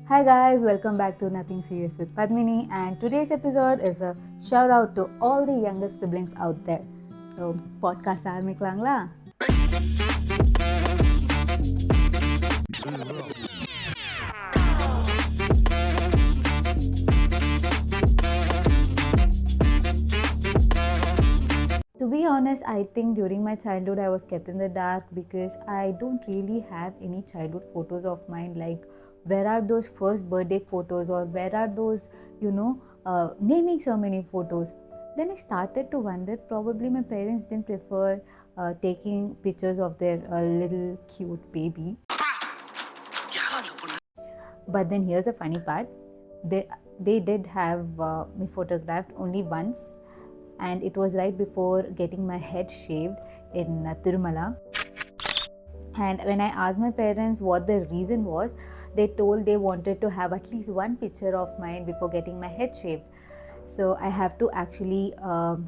Hi guys, welcome back to Nothing Serious with Padmini, and today's episode is a shout out to all the youngest siblings out there. So, podcast ஆரம்பிக்கலாங்களா? To be honest, I think during my childhood I was kept in the dark because I don't really have any childhood photos of mine. Like, where are those first birthday photos, or where are those, naming ceremony photos? Then I started to wonder, probably my parents didn't prefer taking pictures of their little cute baby. But then here's a funny part, they did have me photographed only once, and it was right before getting my head shaved in Tirumala. And when I asked my parents what the reason was, they told they wanted to have at least one picture of mine before getting my head shaved. So I have to actually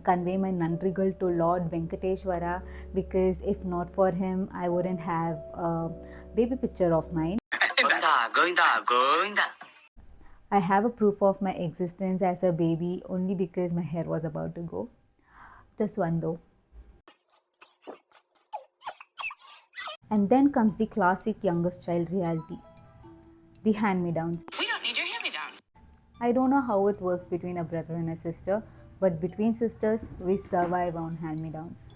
convey my nandrigal to Lord Venkateshwara, because if not for him, I wouldn't have a baby picture of mine. Govinda. I have a proof of my existence as a baby only because my hair was about to go. Just one though. And then comes the classic youngest child reality, the hand-me-downs. We don't need your hand-me-downs. I don't know how it works between a brother and a sister, but between sisters, we survive on hand-me-downs.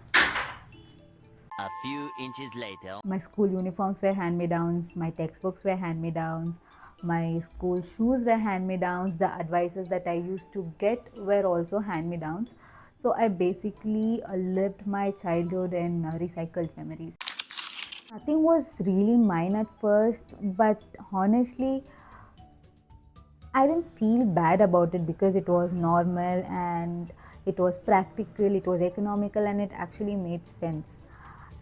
A few inches later. My school uniforms were hand-me-downs, my textbooks were hand-me-downs, my school shoes were hand-me-downs, the advices that I used to get were also hand-me-downs. So I basically lived my childhood in recycled memories. Nothing was really mine at first, but honestly, I didn't feel bad about it because it was normal and it was practical, it was economical, and it actually made sense.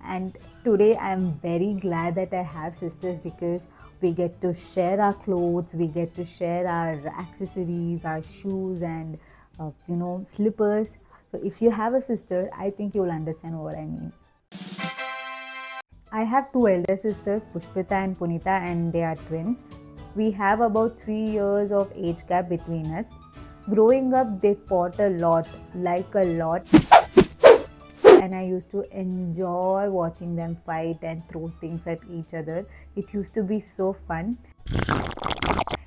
And today I'm very glad that I have sisters, because we get to share our clothes, we get to share our accessories, our shoes, and slippers. So if you have a sister, I think you'll understand what I mean. I have two elder sisters, Pushpita and Punita, and they are twins. We have about 3 years of age gap between us. Growing up, they fought a lot, like a lot. And I used to enjoy watching them fight and throw things at each other. It used to be so fun.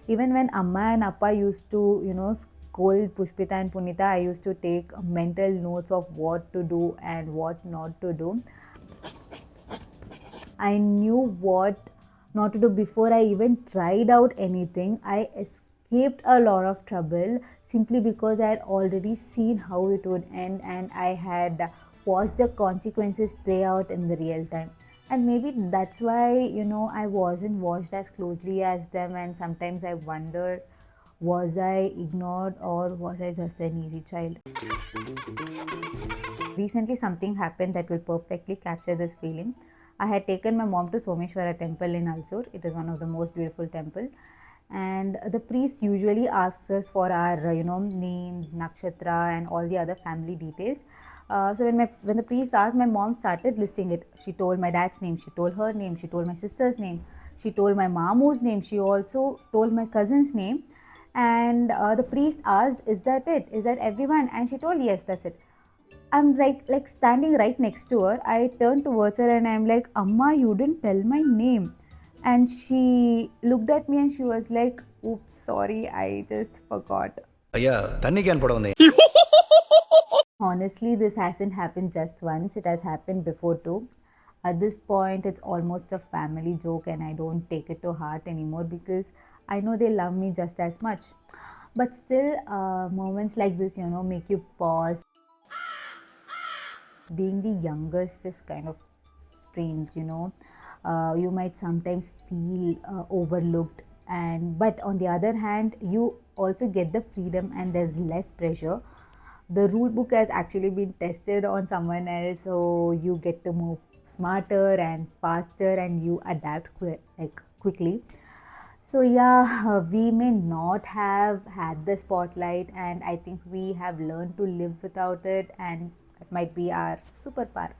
Even when Amma and Appa used to, scold Pushpita and Punita, I used to take mental notes of what to do and what not to do. I knew what not to do before I even tried out anything. I escaped a lot of trouble simply because I had already seen how it would end, and I had watched the consequences play out in the real time. And maybe that's why, I wasn't watched as closely as them, and sometimes I wonder, was I ignored or was I just an easy child? Recently something happened that will perfectly capture this feeling. I had taken my mom to Someshwara temple in Alsur. It is one of the most beautiful temple. And the priest usually asks us for our, names, nakshatra, and all the other family details. So when the priest asked, my mom started listing it. She told my dad's name, she told her name, she told my sister's name, she told my mamu's name, she also told my cousin's name. And the priest asked, "Is that it? Is that everyone?" And she told, "Yes, that's it." I'm like standing right next to her. I turned towards her and I'm like, "Amma, you didn't tell my name." And she looked at me and she was like, "Oops, sorry, I just forgot." Honestly, this hasn't happened just once. It has happened before too. At this point, it's almost a family joke, and I don't take it to heart anymore because I know they love me just as much. But still, moments like this, make you pause. Being the youngest is kind of strange, you might sometimes feel overlooked, but on the other hand, you also get the freedom and there's less pressure. The rule book has actually been tested on someone else, so you get to move smarter and faster, and you adapt quickly. So yeah, we may not have had the spotlight, and I think we have learned to live without it, and it might be our superpower.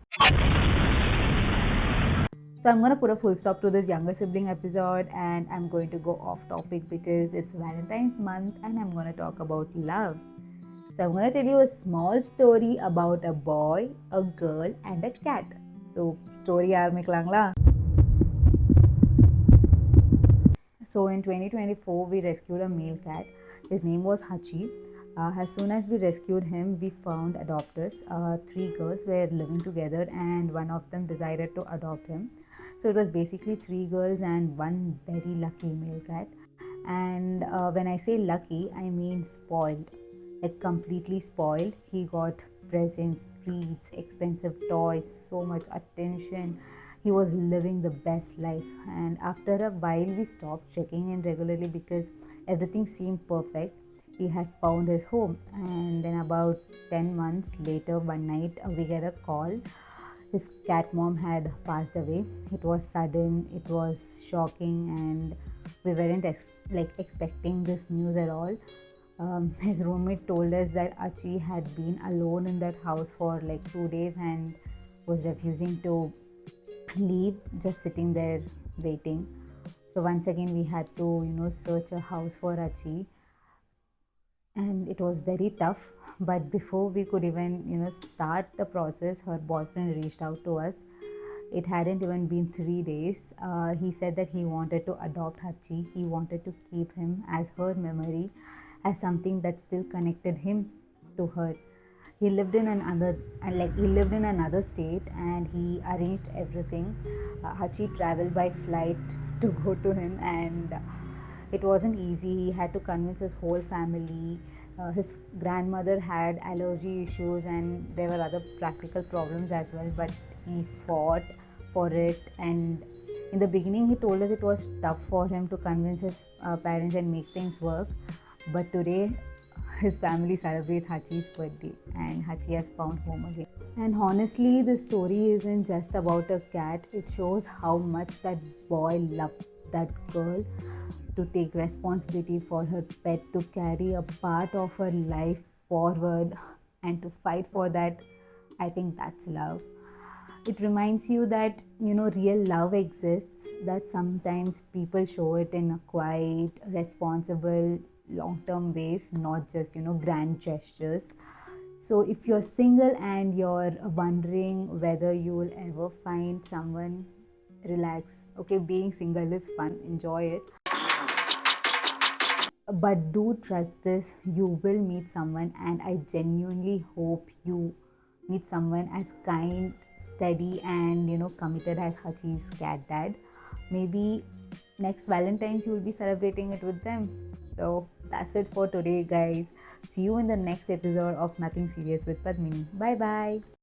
So I'm going to put a full stop to this younger sibling episode, and I'm going to go off topic because it's Valentine's month and I'm going to talk about love. So I'm going to tell you a small story about a boy, a girl, and a cat. So story ஆரம்பிக்கலாங்களா? So in 2024, we rescued a male cat. His name was Hachi. As soon as we rescued him, we found adopters. Three girls were living together, and one of them decided to adopt him. So it was basically three girls and one very lucky male cat. And when I say lucky, I mean spoiled, like completely spoiled. He got presents, treats, expensive toys, so much attention. He was living the best life. And after a while, we stopped checking in regularly because everything seemed perfect. He had found his home. And then, about 10 months later, one night, we get a call. His cat mom had passed away. It was sudden, it was shocking, and we weren't expecting this news at all. His roommate told us that Achi had been alone in that house for like 2 days and was refusing to leave, just sitting there waiting. So once again, we had to search a house for Achi, and it was very tough. But before we could even start the process, her boyfriend reached out to us. It hadn't even been 3 days. He said that he wanted to adopt Hachi. He wanted to keep him as her memory, as something that still connected him to her. He lived in another state, and he arranged everything. Hachi traveled by flight to go to him, and it wasn't easy. He had to convince his whole family. His grandmother had allergy issues, and there were other practical problems as well, but he fought for it. And in the beginning, he told us it was tough for him to convince his parents and make things work. But today, his family celebrates Hachi's birthday, and Hachi has found home again. And honestly, the story isn't just about a cat. It shows how much that boy loved that girl, to take responsibility for her pet, to carry a part of her life forward, and to fight for that. I think that's love. It reminds you that real love exists, that sometimes people show it in a quiet, responsible, long-term ways, not just grand gestures. So if you're single and you're wondering whether you will ever find someone, relax. Okay, being single is fun, enjoy it, but do trust this, you will meet someone, and I genuinely hope you meet someone as kind, steady, and committed as Hachi's cat dad. Maybe next Valentine's you will be celebrating it with them. So that's it for today, guys. See you in the next episode of Nothing Serious with Padmini. Bye bye.